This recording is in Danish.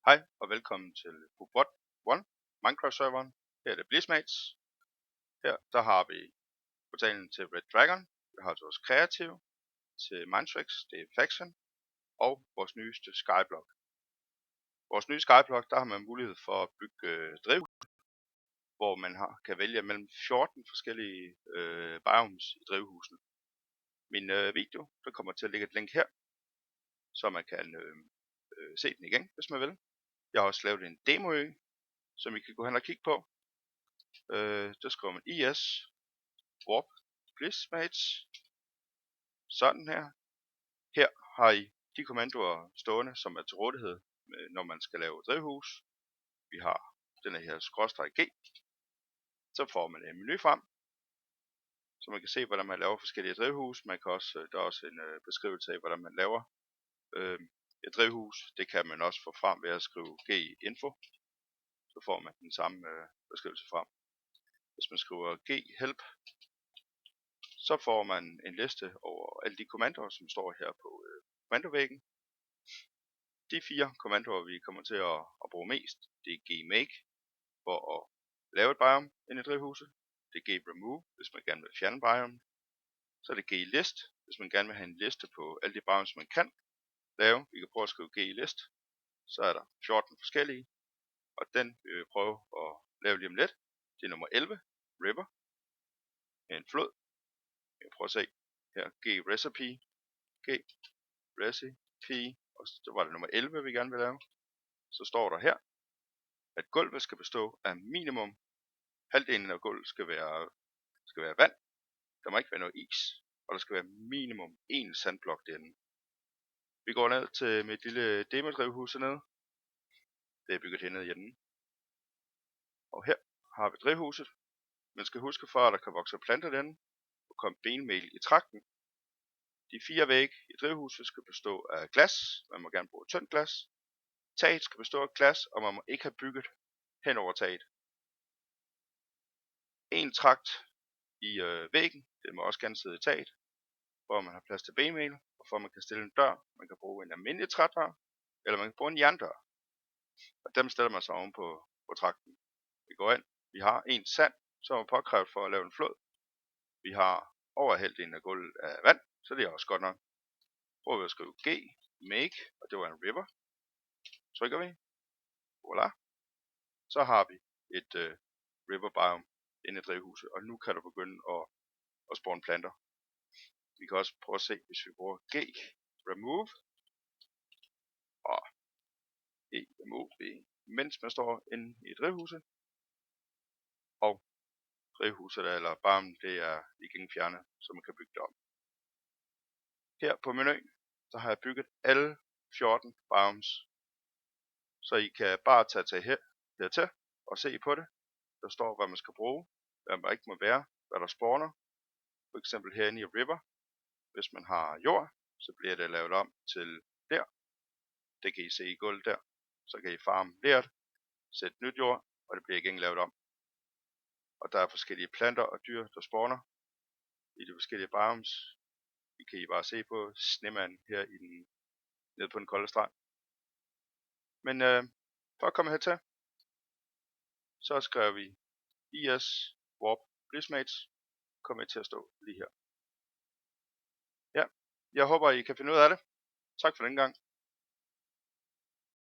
Hej og velkommen til Robot One, Minecraft-serveren. Her er det Blizzmates. Her der har vi portalen til Red Dragon. Vi har vores Kreativ, til Mindtrix, det er Faction, og vores nyeste Skyblock. Vores nye Skyblock, der har man mulighed for at bygge drivhus, hvor man kan vælge mellem 14 forskellige biomes i drivhusene. Min video, der kommer til at ligge et link her, så man kan se den igen, hvis man vil. Jeg har også lavet en demoø, som I kan gå hen og kigge på. Der skriver man IS Warp Blizzmates. Sådan her. Her har I de kommandoer stående, som er til rådighed, når man skal lave drivhus. Vi har denne her /G. Så får man en menu frem, så man kan se, hvordan man laver forskellige drivhus. Man kan også, der er også en beskrivelse af, hvordan man laver et drivhus. Det kan man også få frem ved at skrive G-info. Så får man den samme beskrivelse frem. Hvis man skriver G-help, så får man en liste over alle de kommandoer, som står her på kommandovæggen. De 4 kommandoer, vi kommer til at bruge mest, det er gmake for at lave et biome ind i drivhuset. Det er gremove, hvis man gerne vil fjerne biome. Så er det glist, hvis man gerne vil have en liste på alle de biomes, man kan lave. Vi kan prøve at skrive glist. Så er der 14 forskellige, og den vil vi prøve at lave lige om lidt. Det er nummer 11, river, en flod. Vi kan prøve at se her, grecipe, og så var det nummer 11, vi gerne vil lave. Så står der her, at gulvet skal bestå af minimum halvdelen af gulvet skal være vand. Der må ikke være noget is, og der skal være minimum 1 sandblok derinde. Vi går ned til mit lille demodrivhus hernede. Det er bygget hernede i enden. Og her har vi drivhuset. Man skal huske for, at der kan vokse planter derinde og komme benmel i tragten. De 4 vægge i drivhuset skal bestå af glas. Man må gerne bruge tyndt glas. Taget skal bestå af glas, og man må ikke have bygget hen over taget. En tragt i væggen, det må også gerne sidde i taget, hvor man har plads til benmel, og for man kan stille en dør. Man kan bruge en almindelig trædør, eller man kan bruge en jerndør. Og dem stiller man så oven på tragten. Vi går ind. Vi har en sand, som er påkrævet for at lave en flod. Vi har over halvdelen af gulvet af vand, så det er også godt nok. Prøver vi at skrive G, make, og det var en river. Trykker vi. Voilà. Så har vi et river biome inde i drivhuset, og nu kan du begynde at spawne planter. Vi kan også prøve at se, hvis vi bruger G, remove, og E, remove, mens man står inde i drivhuset, og drivhuset eller biomen, det er igen fjernet, så man kan bygge det om. Her på menuen, så har jeg bygget alle 14 biomes, så I kan bare tage hertil og se på det. Der står, hvad man skal bruge, hvad man ikke må være, hvad der spawner. For eksempel herinde i river, hvis man har jord, så bliver det lavet om til der. Det kan I se i gulvet der. Så kan I farme leret, sætte nyt jord, og det bliver igen lavet om. Og der er forskellige planter og dyr, der spawner i de forskellige biomes. Det kan I bare se på snemanden her nede på den kolde strand. Men for at komme hertil, så skriver vi IS Warp Blizzmates. Kommer til at stå lige her. Ja, jeg håber I kan finde ud af det. Tak for den gang.